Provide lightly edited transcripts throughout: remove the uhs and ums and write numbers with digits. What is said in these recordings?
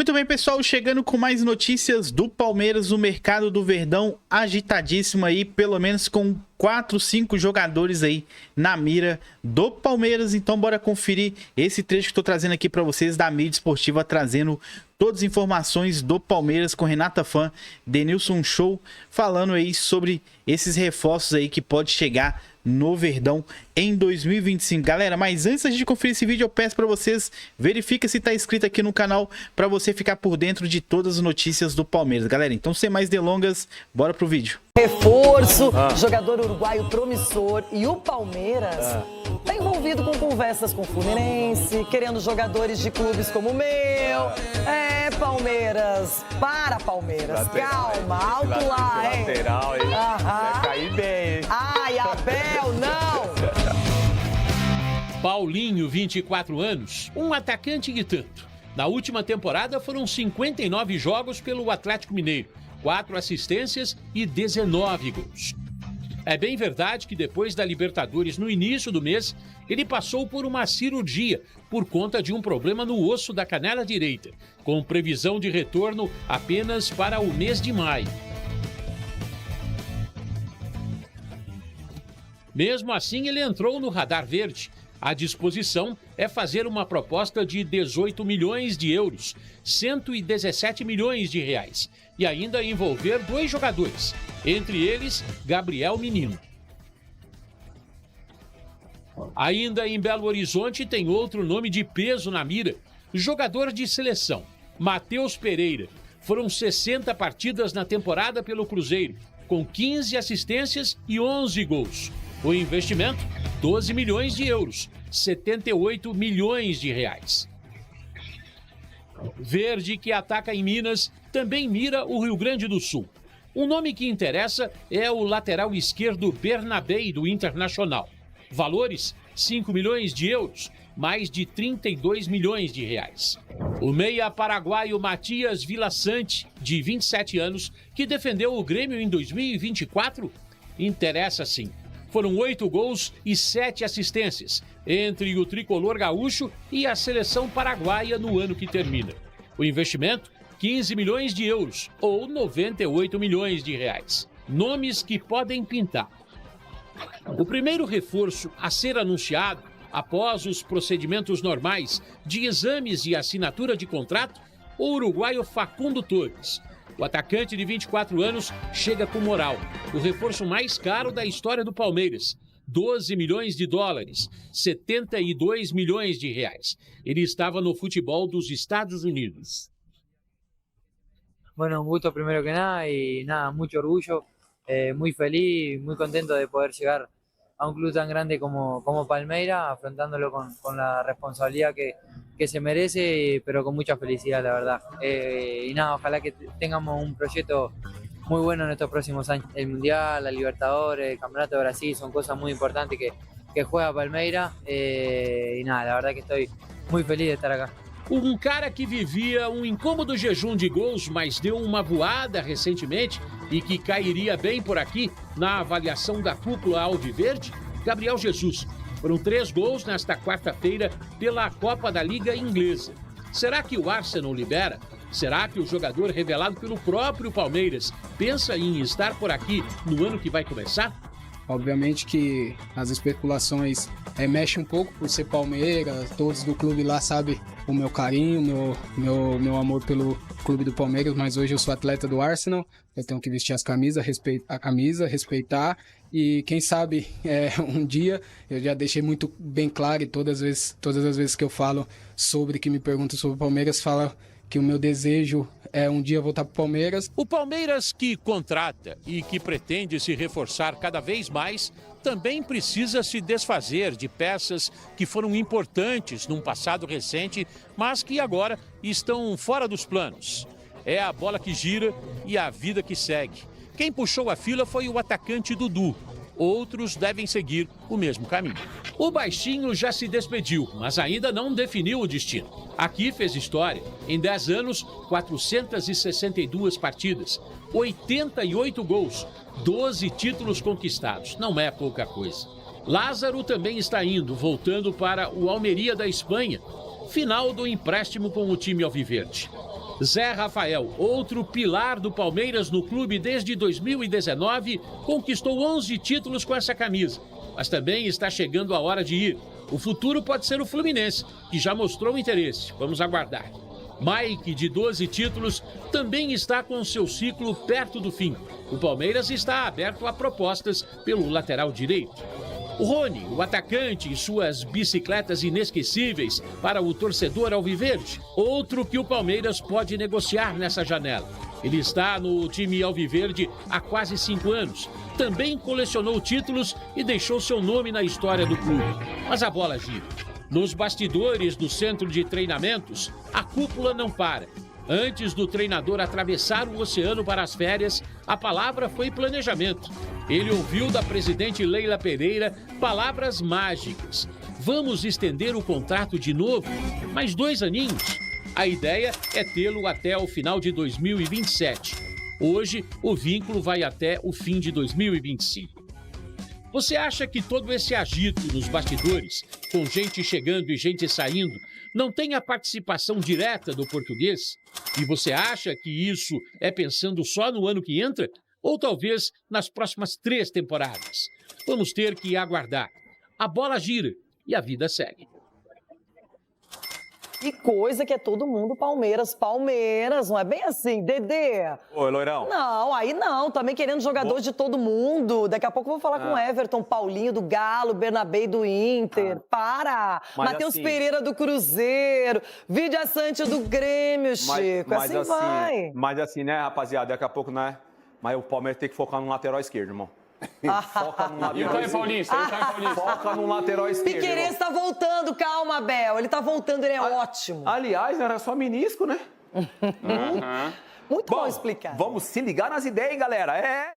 Muito bem, pessoal, chegando com mais notícias do Palmeiras, o mercado do Verdão agitadíssimo aí, pelo menos com 4, 5 jogadores aí na mira do Palmeiras. Então bora conferir esse trecho que estou trazendo aqui para vocês da mídia esportiva, trazendo todas as informações do Palmeiras com Renata Fã, Denilson Show, falando aí sobre esses reforços aí que pode chegar no Verdão em 2025. Galera, mas antes de conferir esse vídeo, eu peço para vocês, verifica se tá inscrito aqui no canal para você ficar por dentro de todas as notícias do Palmeiras. Galera, então sem mais delongas, bora pro vídeo. Reforço, jogador uruguaio promissor, e o Palmeiras tá envolvido com conversas com o Fluminense, querendo jogadores de clubes como o meu. Palmeiras, para Palmeiras, calma, alto lá, hein? Lateral, hein? Vai cair bem, hein? Ai, Abel, não! Paulinho, 24 anos, um atacante e tanto. Na última temporada foram 59 jogos pelo Atlético Mineiro, 4 assistências e 19 gols. É bem verdade que depois da Libertadores, no início do mês, ele passou por uma cirurgia por conta de um problema no osso da canela direita, com previsão de retorno apenas para o mês de maio. Mesmo assim, ele entrou no radar verde. A disposição é fazer uma proposta de 18 milhões de euros, 117 milhões de reais, e ainda envolver 2 jogadores, entre eles Gabriel Menino. Ainda em Belo Horizonte tem outro nome de peso na mira, jogador de seleção, Matheus Pereira. Foram 60 partidas na temporada pelo Cruzeiro, com 15 assistências e 11 gols. O investimento, 12 milhões de euros, 78 milhões de reais. Verde, que ataca em Minas, também mira o Rio Grande do Sul. Um nome que interessa é o lateral esquerdo Bernabei, do Internacional. Valores, 5 milhões de euros, mais de 32 milhões de reais. O meia paraguaio Matias Villasanti, de 27 anos, que defendeu o Grêmio em 2024, interessa sim. Foram 8 gols e 7 assistências entre o tricolor gaúcho e a seleção paraguaia no ano que termina. O investimento, 15 milhões de euros ou 98 milhões de reais. Nomes que podem pintar. O primeiro reforço a ser anunciado, após os procedimentos normais de exames e assinatura de contrato, o uruguaio Facundo Torres. O atacante de 24 anos chega com moral. O reforço mais caro da história do Palmeiras. 12 milhões de dólares, 72 milhões de reais. Ele estava no futebol dos Estados Unidos. Bueno, un gusto primero que nada y nada, mucho orgullo, muy feliz, muy contento de poder llegar a un club tan grande como Palmeiras, afrontándolo con la responsabilidad que se merece, pero con mucha felicidad, la verdad. Y nada, ojalá que tengamos un proyecto muy bueno en estos próximos años. El Mundial, la Libertadores, el Campeonato de Brasil son cosas muy importantes que juega Palmeiras. Y nada, la verdad que estoy muy feliz de estar acá. Um cara que vivia um incômodo jejum de gols, mas deu uma voada recentemente e que cairia bem por aqui na avaliação da cúpula alviverde, Gabriel Jesus. Foram 3 gols nesta quarta-feira pela Copa da Liga Inglesa. Será que o Arsenal libera? Será que o jogador revelado pelo próprio Palmeiras pensa em estar por aqui no ano que vai começar? Obviamente que as especulações mexem um pouco por ser Palmeiras, todos do clube lá sabem o meu carinho, meu amor pelo clube do Palmeiras, mas hoje eu sou atleta do Arsenal, eu tenho que vestir a camisa, respeitar e quem sabe um dia, eu já deixei muito bem claro e todas as vezes que eu falo que me perguntam sobre o Palmeiras, falo que o meu desejo é um dia voltar para o Palmeiras. O Palmeiras, que contrata e que pretende se reforçar cada vez mais, também precisa se desfazer de peças que foram importantes num passado recente, mas que agora estão fora dos planos. É a bola que gira e a vida que segue. Quem puxou a fila foi o atacante Dudu. Outros devem seguir o mesmo caminho. O baixinho já se despediu, mas ainda não definiu o destino. Aqui fez história. Em 10 anos, 462 partidas, 88 gols, 12 títulos conquistados. Não é pouca coisa. Lázaro também está indo, voltando para o Almeria da Espanha. Final do empréstimo com o time alviverde. Zé Rafael, outro pilar do Palmeiras no clube desde 2019, conquistou 11 títulos com essa camisa. Mas também está chegando a hora de ir. O futuro pode ser o Fluminense, que já mostrou interesse. Vamos aguardar. Mike, de 12 títulos, também está com seu ciclo perto do fim. O Palmeiras está aberto a propostas pelo lateral direito. O Rony, o atacante e suas bicicletas inesquecíveis para o torcedor alviverde. Outro que o Palmeiras pode negociar nessa janela. Ele está no time alviverde há quase 5 anos. Também colecionou títulos e deixou seu nome na história do clube. Mas a bola gira. Nos bastidores do centro de treinamentos, a cúpula não para. Antes do treinador atravessar o oceano para as férias, a palavra foi planejamento. Ele ouviu da presidente Leila Pereira palavras mágicas. Vamos estender o contrato de novo? Mais 2 aninhos? A ideia é tê-lo até o final de 2027. Hoje, o vínculo vai até o fim de 2025. Você acha que todo esse agito nos bastidores, com gente chegando e gente saindo, não tem a participação direta do português? E você acha que isso é pensando só no ano que entra? Ou talvez nas próximas 3 temporadas? Vamos ter que aguardar. A bola gira e a vida segue. Que coisa que é todo mundo Palmeiras, Palmeiras, não é bem assim, Dedê? Oi, Loirão. Não, aí não, também querendo jogador de todo mundo. Daqui a pouco eu vou falar com o Everton, Paulinho do Galo, Bernabé do Inter. Para! Matheus assim, Pereira do Cruzeiro, Vidia Sante do Grêmio, Chico, assim vai. Mas assim, né, rapaziada, daqui a pouco, né? Mas o Palmeiras tem que focar no lateral esquerdo, irmão. Foca no lateral esquerdo. Foca no lateral esquerdo. Piquerez tá voltando, calma, Bel. Ele tá voltando, ele é ótimo. Aliás, era só menisco, né? Muito bom explicar. Vamos se ligar nas ideias, hein, galera?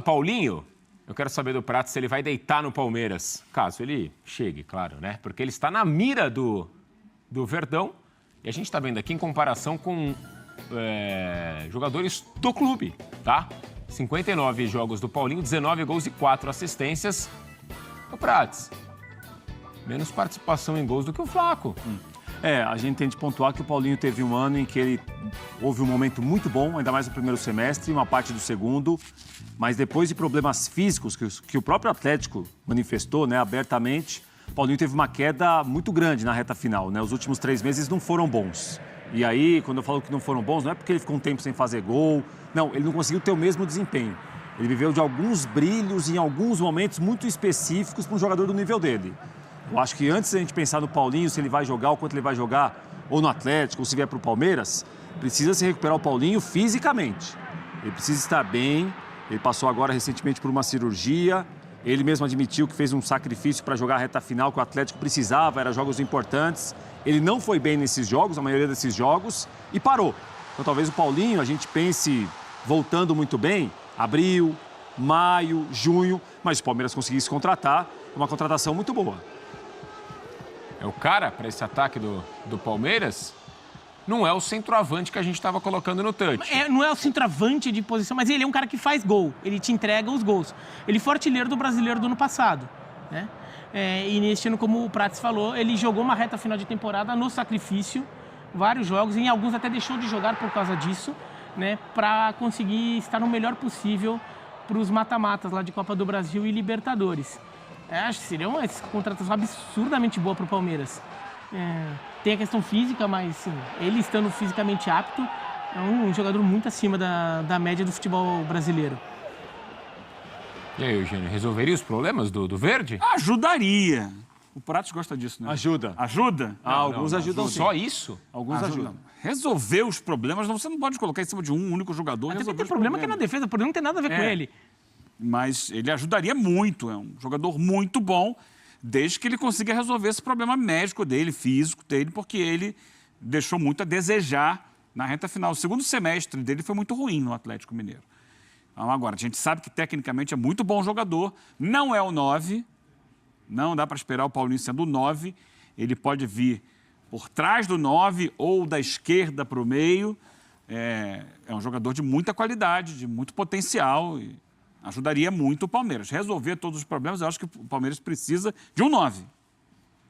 Paulinho, eu quero saber do Prato se ele vai deitar no Palmeiras. Caso ele chegue, claro, né? Porque ele está na mira do Verdão. E a gente está vendo aqui em comparação com jogadores do clube, tá? 59 jogos do Paulinho, 19 gols e 4 assistências. O Prates, menos participação em gols do que o Flaco. A gente tem de pontuar que o Paulinho teve um ano em que houve um momento muito bom, ainda mais no primeiro semestre, uma parte do segundo, mas depois de problemas físicos que o próprio Atlético manifestou, né, abertamente, o Paulinho teve uma queda muito grande na reta final, né? Os últimos 3 meses não foram bons. E aí, quando eu falo que não foram bons, não é porque ele ficou um tempo sem fazer gol. Não, ele não conseguiu ter o mesmo desempenho. Ele viveu de alguns brilhos em alguns momentos muito específicos para um jogador do nível dele. Eu acho que antes da gente pensar no Paulinho, se ele vai jogar, ou quanto ele vai jogar, ou no Atlético, ou se vier para o Palmeiras, precisa se recuperar o Paulinho fisicamente. Ele precisa estar bem. Ele passou agora recentemente por uma cirurgia. Ele mesmo admitiu que fez um sacrifício para jogar a reta final que o Atlético precisava, eram jogos importantes. Ele não foi bem nesses jogos, a maioria desses jogos, e parou. Então talvez o Paulinho, a gente pense voltando muito bem, abril, maio, junho, mas se o Palmeiras conseguisse contratar, é uma contratação muito boa. É o cara para esse ataque do Palmeiras? Não é o centroavante que a gente estava colocando no touch. Não é o centroavante de posição, mas ele é um cara que faz gol. Ele te entrega os gols. Ele foi artilheiro do Brasileiro do ano passado, né? E neste ano, como o Prates falou, ele jogou uma reta final de temporada no sacrifício, vários jogos, e em alguns até deixou de jogar por causa disso, né? Para conseguir estar no melhor possível para os mata-matas lá de Copa do Brasil e Libertadores. Acho que seria uma contratação absurdamente boa para o Palmeiras. Tem a questão física, mas sim, ele estando fisicamente apto, é um jogador muito acima da média do futebol brasileiro. E aí, Eugênio, resolveria os problemas do Verde? Ajudaria. O Prates gosta disso, né? Ajuda. Ajuda? Alguns ajudam sim. Só isso? Alguns ajudam. Resolver os problemas, você não pode colocar em cima de um único jogador. Até porque tem problema que é na defesa, o problema não tem nada a ver com ele. Mas ele ajudaria muito, é um jogador muito bom, desde que ele consiga resolver esse problema médico dele, físico dele, porque ele deixou muito a desejar na reta final. O segundo semestre dele foi muito ruim no Atlético Mineiro. Então, agora, a gente sabe que tecnicamente é muito bom jogador, não é o 9, não dá para esperar o Paulinho sendo o 9, ele pode vir por trás do 9 ou da esquerda para o meio. É um jogador de muita qualidade, de muito potencial e ajudaria muito o Palmeiras. Resolver todos os problemas, eu acho que o Palmeiras precisa de um 9.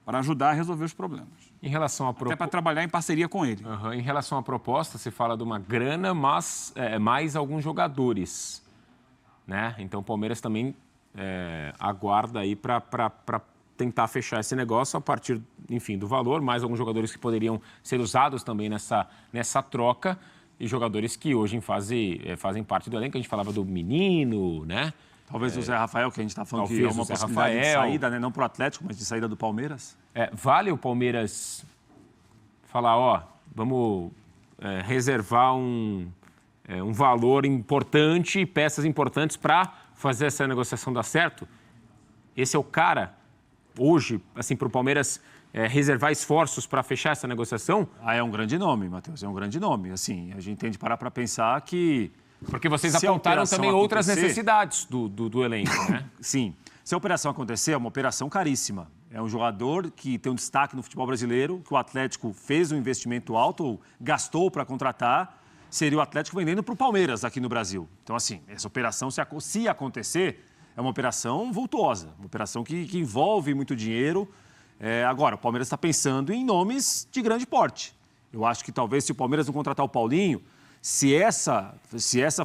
para ajudar a resolver os problemas. Em relação a Até para trabalhar em parceria com ele. Em relação à proposta, se fala de uma grana, mas mais alguns jogadores, né? Então o Palmeiras também aguarda aí para tentar fechar esse negócio a partir, enfim, do valor, mais alguns jogadores que poderiam ser usados também nessa troca e jogadores que hoje fazem parte do elenco. A gente falava do Menino, né? Talvez o Zé Rafael, que a gente está falando que é uma possibilidade de saída, né? Não para o Atlético, mas de saída do Palmeiras. Vale o Palmeiras falar, vamos reservar um valor importante, peças importantes para fazer essa negociação dar certo? Esse é o cara, hoje, assim, para o Palmeiras reservar esforços para fechar essa negociação? É um grande nome, Matheus, é um grande nome. Assim, a gente tem de parar para pensar que... Porque vocês apontaram também outras necessidades do elenco, né? Sim. Se a operação acontecer, é uma operação caríssima. É um jogador que tem um destaque no futebol brasileiro, que o Atlético fez um investimento alto, ou gastou para contratar, seria o Atlético vendendo para o Palmeiras aqui no Brasil. Então, assim, essa operação, se acontecer, é uma operação vultuosa, uma operação que envolve muito dinheiro. Agora, o Palmeiras está pensando em nomes de grande porte. Eu acho que talvez, se o Palmeiras não contratar o Paulinho, se essa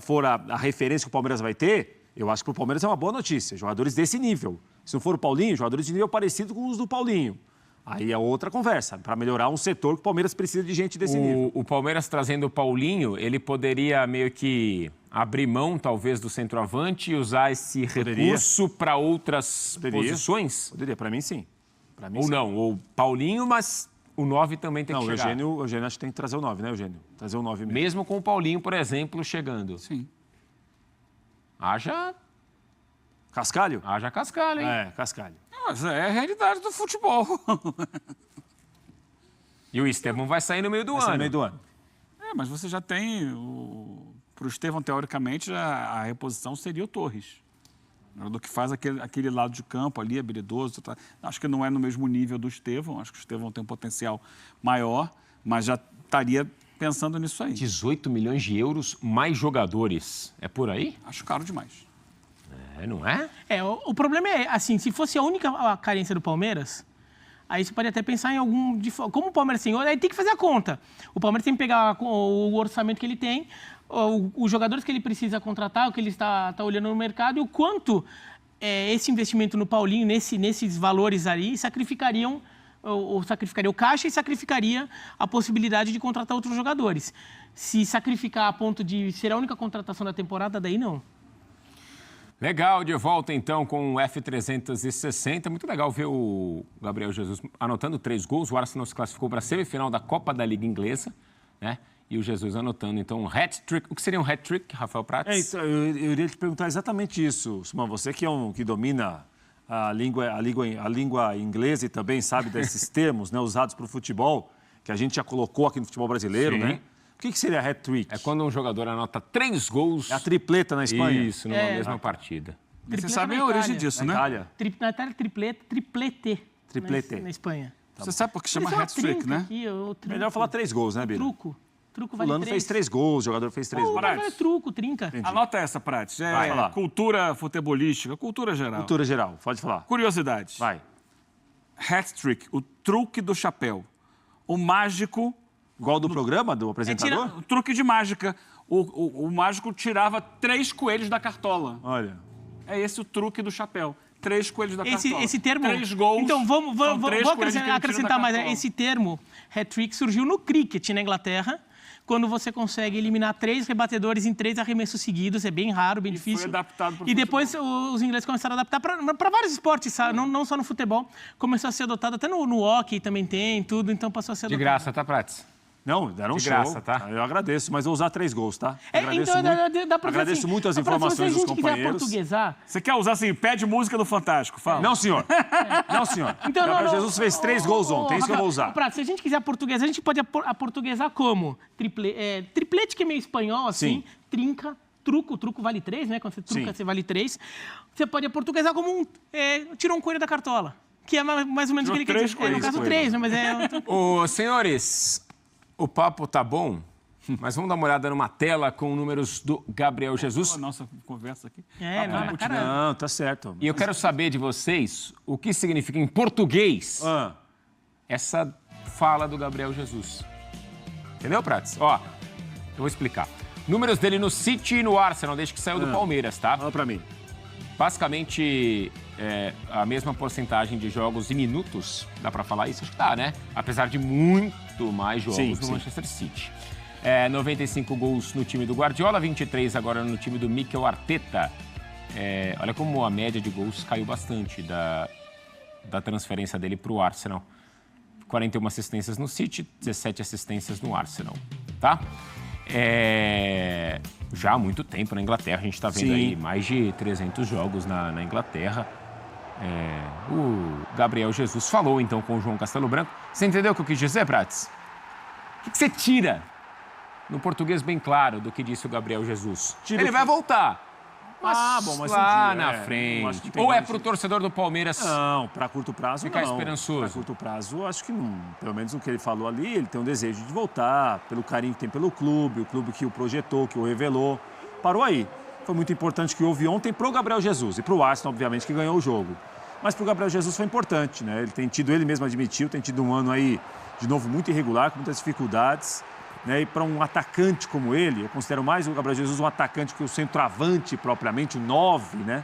for a referência que o Palmeiras vai ter, eu acho que para o Palmeiras é uma boa notícia. Jogadores desse nível. Se não for o Paulinho, jogadores de nível parecido com os do Paulinho. Aí é outra conversa, para melhorar um setor que o Palmeiras precisa de gente desse nível. O Palmeiras trazendo o Paulinho, ele poderia meio que abrir mão, talvez, do centroavante e usar esse recurso para outras posições? Poderia, para mim sim. Ou não, ou Paulinho, mas o 9 também tem que chegar. Não, o Eugênio acho que tem que trazer o 9, né, Eugênio? Trazer o 9 mesmo. Mesmo com o Paulinho, por exemplo, chegando. Sim. Haja... Cascalho? Haja Cascalho, hein? Cascalho. Mas é a realidade do futebol. E o Estevão vai sair no meio do ano. No meio do ano. Mas você já tem... Para o Estevão, teoricamente, a reposição seria o Torres. Do que faz aquele lado de campo ali, habilidoso. Acho que não é no mesmo nível do Estevão. Acho que o Estevão tem um potencial maior, mas já estaria pensando nisso aí. 18 milhões de euros, mais jogadores. É por aí? Acho caro demais. Não é? O problema é, assim, se fosse a única carência do Palmeiras, aí você pode até pensar em algum... Como o Palmeiras tem, aí tem que fazer a conta. O Palmeiras tem que pegar o orçamento que ele tem, os jogadores que ele precisa contratar, o que ele está olhando no mercado e o quanto esse investimento no Paulinho, nesses valores aí, sacrificaria o caixa e sacrificaria a possibilidade de contratar outros jogadores. Se sacrificar a ponto de ser a única contratação da temporada, daí não. Legal, de volta então com o F360. Muito legal ver o Gabriel Jesus anotando 3 gols. O Arsenal se classificou para a semifinal da Copa da Liga Inglesa, né? E o Jesus anotando, então, um hat-trick. O que seria um hat-trick, Rafael Prates? Eu iria te perguntar exatamente isso, Suman. Você que domina a língua inglesa e também sabe desses termos, né, usados para o futebol, que a gente já colocou aqui no futebol brasileiro, Sim. né? O que seria hat-trick? É quando um jogador anota 3 gols... É a tripleta na Espanha? Isso, numa mesma partida. Você sabe a origem disso, né? Itália. Na Itália, triplete. Na Espanha. Você sabe por que chama hat-trick, né? Melhor falar 3 gols, né, Bira? Truco vale 3. Fulano fez 3 gols, o jogador fez 3 gols. Vale truco, trinca. Entendi. Anota essa, Prates. Cultura futebolística, cultura geral. Cultura geral, pode falar. Curiosidades. Vai. Hat-trick, o truque do chapéu. O mágico... Igual do programa, do apresentador? O truque de mágica. O mágico tirava 3 coelhos da cartola. Olha. É esse o truque do chapéu. 3 coelhos da cartola. Esse termo... 3 gols. Então, vamos acrescentar mais. Esse termo, hat-trick, surgiu no cricket na Inglaterra, quando você consegue eliminar 3 rebatedores em 3 arremessos seguidos. É bem raro, bem difícil. Foi adaptado para o E depois os ingleses começaram a adaptar para vários esportes, sabe? Não só no futebol. Começou a ser adotado, até no hockey também tem, tudo. Então passou a ser adotado. De graça, tá, Prates? Não, deram um show. graça, tá? Eu agradeço, mas vou usar 3 gols, tá? Agradeço muito as informações dos companheiros. Se a gente quiser portuguesar... Você quer usar assim, pede música do Fantástico, fala. Não, senhor. Não, senhor. Então, Gabriel Jesus fez 3 gols ontem, é isso que eu vou usar. Prato, se a gente quiser portuguesar, a gente pode portuguesar como? Triplete, que é meio espanhol, assim. Sim. Trinca, truco vale 3, né? Quando você truca, você vale 3. Você pode portuguesar como tirou um coelho da cartola. Que é mais ou menos o que ele quer dizer. No caso, 3, né? Mas Ô, senhores... O papo tá bom, mas vamos dar uma olhada numa tela com números do Gabriel Jesus. Nossa conversa aqui. Na cara... Não, tá certo. E eu quero saber de vocês o que significa em português essa fala do Gabriel Jesus. Entendeu, Prats? Ó, eu vou explicar. Números dele no City e no Arsenal, desde que saiu do Palmeiras, tá? Fala pra mim. Basicamente, a mesma porcentagem de jogos e minutos, dá pra falar isso? Acho que dá, né? Apesar de muito mais jogos no Manchester City. 95 gols no time do Guardiola, 23 agora no time do Mikel Arteta. Olha como a média de gols caiu bastante da transferência dele pro Arsenal. 41 assistências no City, 17 assistências no Arsenal, tá? Já há muito tempo na Inglaterra, a gente está vendo aí mais de 300 jogos na Inglaterra. O Gabriel Jesus falou então com o João Castelo Branco. Você entendeu o que eu quis dizer, Prats? O que você tira, no português bem claro, do que disse o Gabriel Jesus? Ele vai voltar. Mas lá na frente. Ou é pro torcedor do Palmeiras? Não, para curto prazo ficar não. esperançoso. Para curto prazo, acho que não. Pelo menos o que ele falou ali, ele tem um desejo de voltar, pelo carinho que tem pelo clube, o clube que o projetou, que o revelou. Parou aí. Foi muito importante que houve ontem pro Gabriel Jesus e pro Arsenal, obviamente, que ganhou o jogo. Mas pro Gabriel Jesus foi importante, né? Ele mesmo admitiu, tem tido um ano aí, de novo, muito irregular, com muitas dificuldades. Né, e para um atacante como ele, eu considero mais o Gabriel Jesus um atacante que o centroavante propriamente, o 9, né?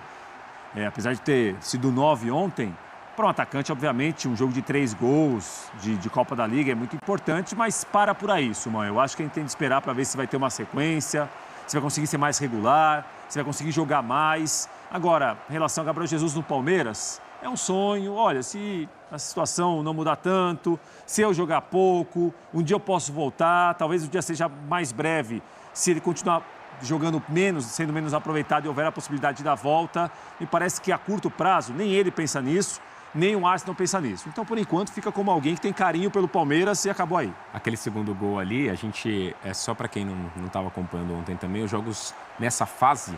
Apesar de ter sido 9 ontem, para um atacante, obviamente, um jogo de 3 gols de Copa da Liga é muito importante, mas para por aí, Suman. Eu acho que a gente tem de esperar para ver se vai ter uma sequência, se vai conseguir ser mais regular, se vai conseguir jogar mais. Agora, em relação ao Gabriel Jesus no Palmeiras, é um sonho. Olha, se a situação não mudar tanto, se eu jogar pouco, um dia eu posso voltar, talvez o dia seja mais breve, se ele continuar jogando menos, sendo menos aproveitado e houver a possibilidade da volta. Me parece que a curto prazo, nem ele pensa nisso, nem o Arsenal pensa nisso. Então, por enquanto, fica como alguém que tem carinho pelo Palmeiras e acabou aí. Aquele segundo gol ali, a gente, só para quem não estava acompanhando ontem também, os jogos nessa fase,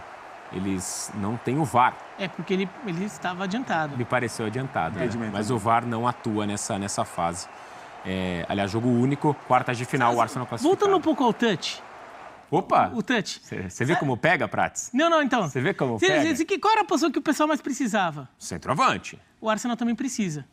eles não têm o VAR. Porque ele estava adiantado. Me pareceu adiantado, né? Mas o VAR não atua nessa fase. Aliás, jogo único, quartas de final, o Arsenal classificado. Voltando um pouco ao touch. Opa! O touch. Você vê como pega, Prats? Não, então. Você vê como pega? Qual era a posição que o pessoal mais precisava? Centroavante. O Arsenal também precisa.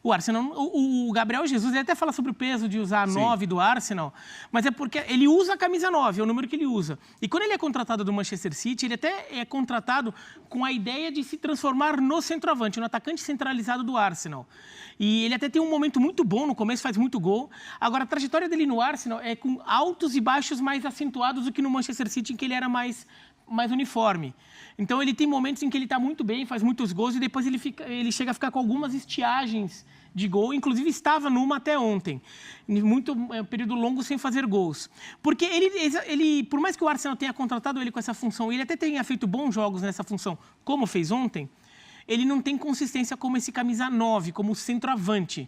O Arsenal, o Gabriel Jesus, ele até fala sobre o peso de usar a 9 do Arsenal, mas é porque ele usa a camisa 9, é o número que ele usa. E quando ele é contratado do Manchester City, ele até é contratado com a ideia de se transformar no centroavante, no atacante centralizado do Arsenal. E ele até tem um momento muito bom, no começo faz muito gol. Agora, a trajetória dele no Arsenal é com altos e baixos mais acentuados do que no Manchester City, em que ele era mais uniforme. Então, ele tem momentos em que ele está muito bem, faz muitos gols, e depois ele chega a ficar com algumas estiagens de gol, inclusive estava numa até ontem. Um período longo sem fazer gols. Porque ele, por mais que o Arsenal tenha contratado ele com essa função, ele até tenha feito bons jogos nessa função, como fez ontem, ele não tem consistência como esse camisa 9, como centroavante.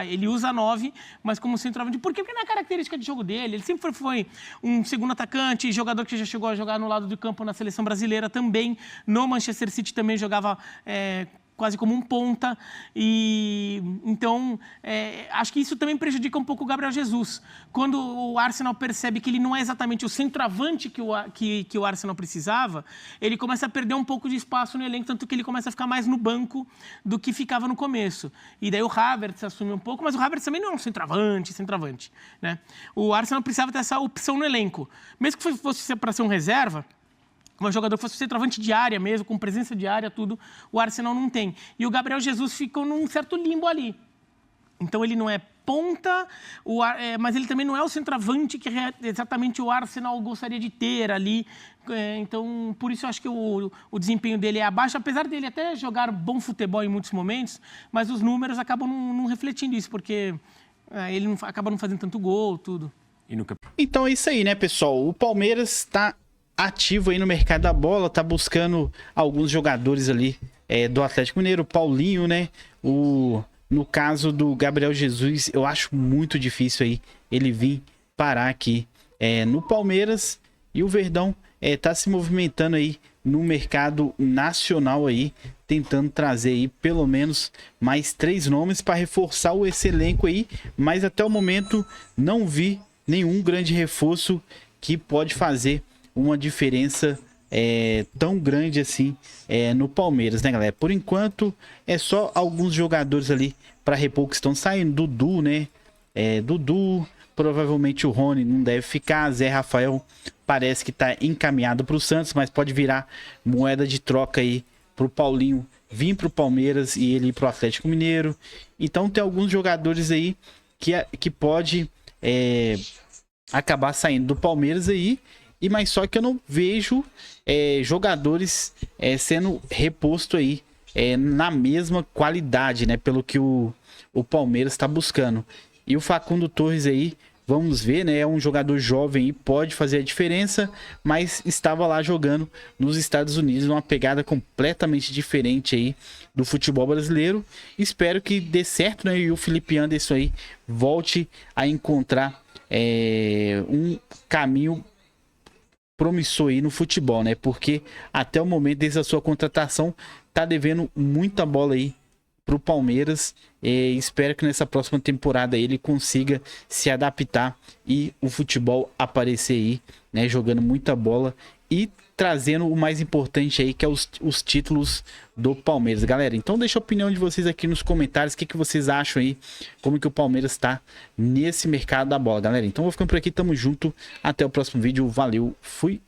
Ele usa 9, mas como centroavante. Por quê? Porque não é a característica de jogo dele. Ele sempre foi um segundo atacante, jogador que já chegou a jogar no lado do campo na seleção brasileira também. No Manchester City também jogava quase como um ponta. E então, acho que isso também prejudica um pouco o Gabriel Jesus. Quando o Arsenal percebe que ele não é exatamente o centroavante que o Arsenal precisava, ele começa a perder um pouco de espaço no elenco, tanto que ele começa a ficar mais no banco do que ficava no começo. E daí o Havertz assume um pouco, mas o Havertz também não é um centroavante, né? O Arsenal precisava ter essa opção no elenco. Mesmo que fosse para ser um reserva, um jogador que fosse centroavante de área mesmo, com presença de área, tudo, o Arsenal não tem. E o Gabriel Jesus ficou num certo limbo ali. Então ele não é ponta, mas ele também não é o centroavante que exatamente o Arsenal gostaria de ter ali. Então, por isso eu acho que o desempenho dele é abaixo, apesar dele até jogar bom futebol em muitos momentos, mas os números acabam não refletindo isso, porque ele acaba não fazendo tanto gol, tudo. Então é isso aí, né, pessoal? O Palmeiras está ativo aí no mercado da bola, tá buscando alguns jogadores ali do Atlético Mineiro, o Paulinho, né? No caso do Gabriel Jesus, eu acho muito difícil aí ele vir parar aqui no Palmeiras, e o Verdão tá se movimentando aí no mercado nacional aí, tentando trazer aí pelo menos mais 3 nomes para reforçar esse elenco aí, mas até o momento não vi nenhum grande reforço que pode fazer uma diferença tão grande assim no Palmeiras, né, galera? Por enquanto é só alguns jogadores ali para repor que estão saindo. Dudu, né? Dudu, provavelmente o Rony não deve ficar. Zé Rafael parece que está encaminhado para o Santos, mas pode virar moeda de troca aí para o Paulinho vir para o Palmeiras e ele ir para o Atlético Mineiro. Então tem alguns jogadores aí que pode acabar saindo do Palmeiras aí. Mas só que eu não vejo jogadores sendo reposto aí na mesma qualidade, né? Pelo que o Palmeiras está buscando. E o Facundo Torres aí, vamos ver, né? É um jogador jovem e pode fazer a diferença, mas estava lá jogando nos Estados Unidos, uma pegada completamente diferente aí do futebol brasileiro. Espero que dê certo, né? E o Felipe Anderson aí volte a encontrar um caminho promissor aí no futebol, né? Porque até o momento, desde a sua contratação, tá devendo muita bola aí pro Palmeiras. Espero que nessa próxima temporada ele consiga se adaptar e o futebol aparecer aí, né? Jogando muita bola e trazendo o mais importante aí, que é os títulos do Palmeiras. Galera, então deixa a opinião de vocês aqui nos comentários. O que vocês acham aí? Como que o Palmeiras tá nesse mercado da bola, galera? Então vou ficando por aqui, tamo junto. Até o próximo vídeo. Valeu, fui!